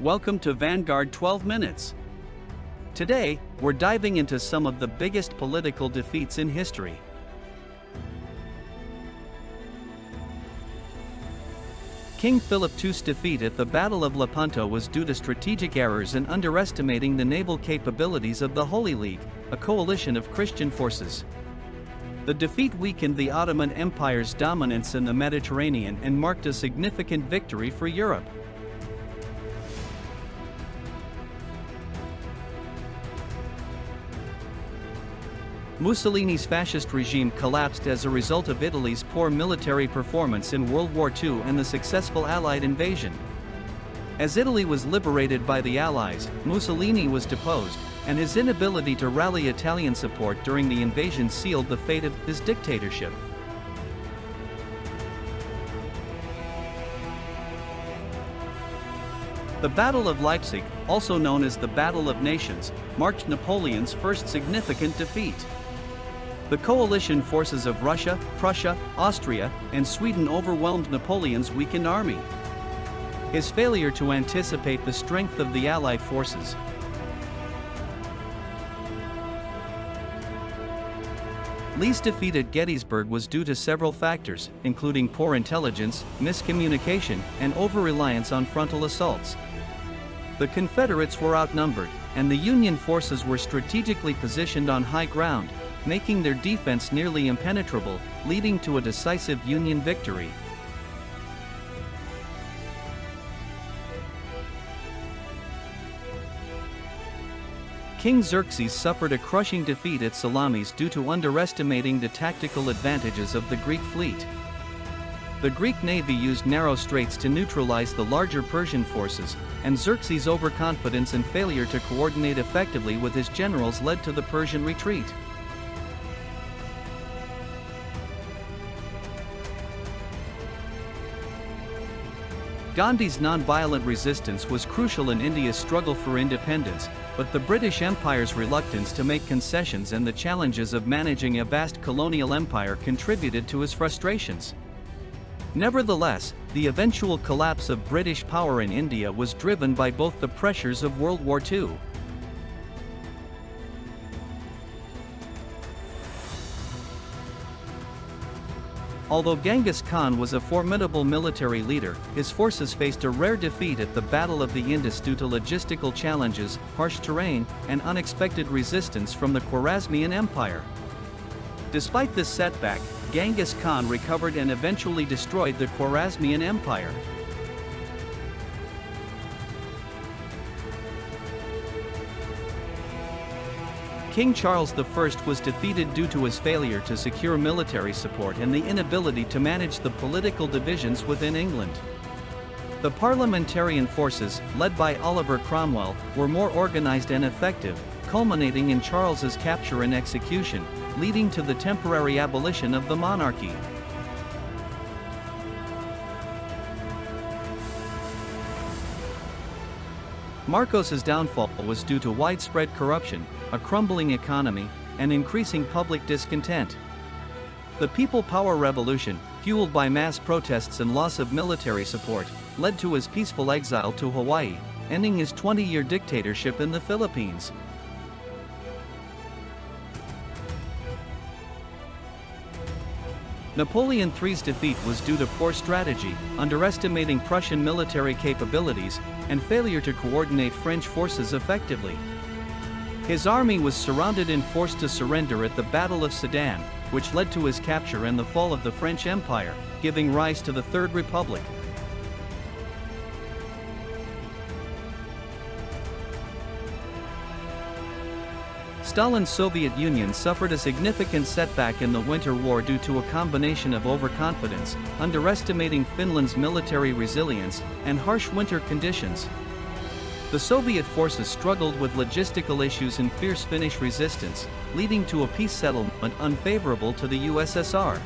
Welcome to Vanguard 12 Minutes. Today, we're diving into some of the biggest political defeats in history. King Philip II's defeat at the Battle of Lepanto was due to strategic errors and underestimating the naval capabilities of the Holy League, a coalition of Christian forces. The defeat weakened the Ottoman Empire's dominance in the Mediterranean and marked a significant victory for Europe. Mussolini's fascist regime collapsed as a result of Italy's poor military performance in World War II and the successful Allied invasion. As Italy was liberated by the Allies, Mussolini was deposed, and his inability to rally Italian support during the invasion sealed the fate of his dictatorship. The Battle of Leipzig, also known as the Battle of Nations, marked Napoleon's first significant defeat. The coalition forces of Russia, Prussia, Austria, and Sweden overwhelmed Napoleon's weakened army. His failure to anticipate the strength of the Allied forces. Lee's defeat at Gettysburg was due to several factors, including poor intelligence, miscommunication, and over-reliance on frontal assaults. The Confederates were outnumbered, and the Union forces were strategically positioned on high ground, making their defense nearly impenetrable, leading to a decisive Union victory. King Xerxes suffered a crushing defeat at Salamis due to underestimating the tactical advantages of the Greek fleet. The Greek navy used narrow straits to neutralize the larger Persian forces, and Xerxes' overconfidence and failure to coordinate effectively with his generals led to the Persian retreat. Gandhi's non-violent resistance was crucial in India's struggle for independence, but the British Empire's reluctance to make concessions and the challenges of managing a vast colonial empire contributed to his frustrations. Nevertheless, the eventual collapse of British power in India was driven by both the pressures of World War II. Although Genghis Khan was a formidable military leader, his forces faced a rare defeat at the Battle of the Indus due to logistical challenges, harsh terrain, and unexpected resistance from the Khwarezmian Empire. Despite this setback, Genghis Khan recovered and eventually destroyed the Khwarezmian Empire. King Charles I was defeated due to his failure to secure military support and the inability to manage the political divisions within England. The parliamentarian forces, led by Oliver Cromwell, were more organized and effective, culminating in Charles's capture and execution, leading to the temporary abolition of the monarchy. Marcos's downfall was due to widespread corruption, a crumbling economy, and increasing public discontent. The People Power Revolution, fueled by mass protests and loss of military support, led to his peaceful exile to Hawaii, ending his 20-year dictatorship in the Philippines. Napoleon III's defeat was due to poor strategy, underestimating Prussian military capabilities, and failure to coordinate French forces effectively. His army was surrounded and forced to surrender at the Battle of Sedan, which led to his capture and the fall of the French Empire, giving rise to the Third Republic. Stalin's Soviet Union suffered a significant setback in the Winter War due to a combination of overconfidence, underestimating Finland's military resilience, and harsh winter conditions. The Soviet forces struggled with logistical issues and fierce Finnish resistance, leading to a peace settlement unfavorable to the USSR.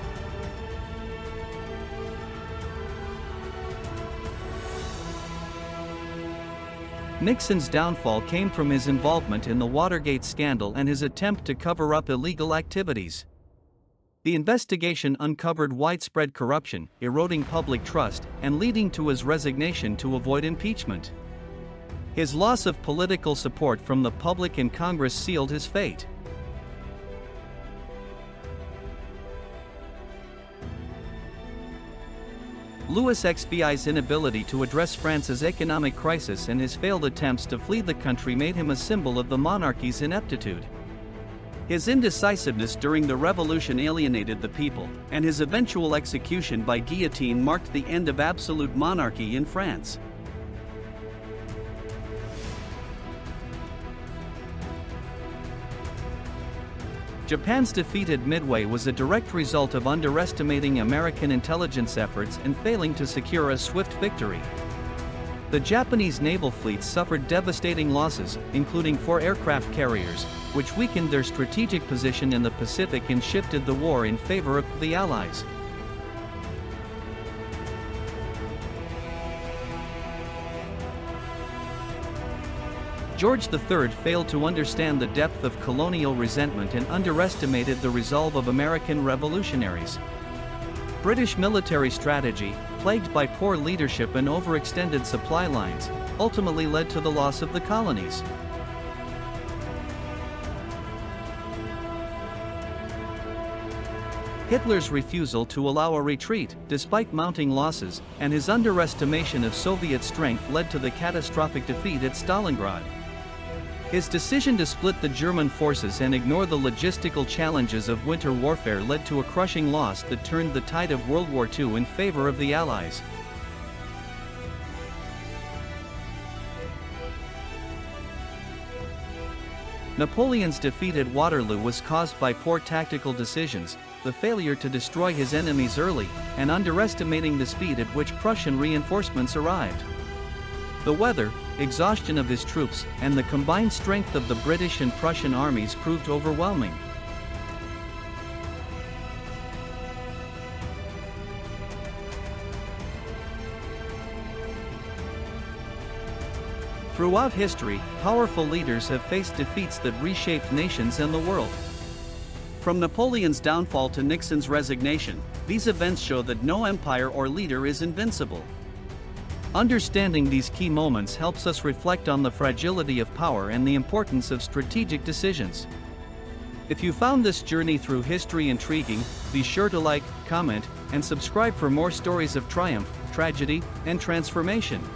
Nixon's downfall came from his involvement in the Watergate scandal and his attempt to cover up illegal activities. The investigation uncovered widespread corruption, eroding public trust, and leading to his resignation to avoid impeachment. His loss of political support from the public and Congress sealed his fate. Louis XVI's inability to address France's economic crisis and his failed attempts to flee the country made him a symbol of the monarchy's ineptitude. His indecisiveness during the revolution alienated the people, and his eventual execution by guillotine marked the end of absolute monarchy in France. Japan's defeat at Midway was a direct result of underestimating American intelligence efforts and failing to secure a swift victory. The Japanese naval fleet suffered devastating losses, including 4 aircraft carriers, which weakened their strategic position in the Pacific and shifted the war in favor of the Allies. George III failed to understand the depth of colonial resentment and underestimated the resolve of American revolutionaries. British military strategy, plagued by poor leadership and overextended supply lines, ultimately led to the loss of the colonies. Hitler's refusal to allow a retreat, despite mounting losses, and his underestimation of Soviet strength led to the catastrophic defeat at Stalingrad. His decision to split the German forces and ignore the logistical challenges of winter warfare led to a crushing loss that turned the tide of World War II in favor of the Allies. Napoleon's defeat at Waterloo was caused by poor tactical decisions, the failure to destroy his enemies early, and underestimating the speed at which Prussian reinforcements arrived. The weather, exhaustion of his troops, and the combined strength of the British and Prussian armies proved overwhelming. Throughout history, powerful leaders have faced defeats that reshaped nations and the world. From Napoleon's downfall to Nixon's resignation, these events show that no empire or leader is invincible. Understanding these key moments helps us reflect on the fragility of power and the importance of strategic decisions. If you found this journey through history intriguing, be sure to like, comment, and subscribe for more stories of triumph, tragedy, and transformation.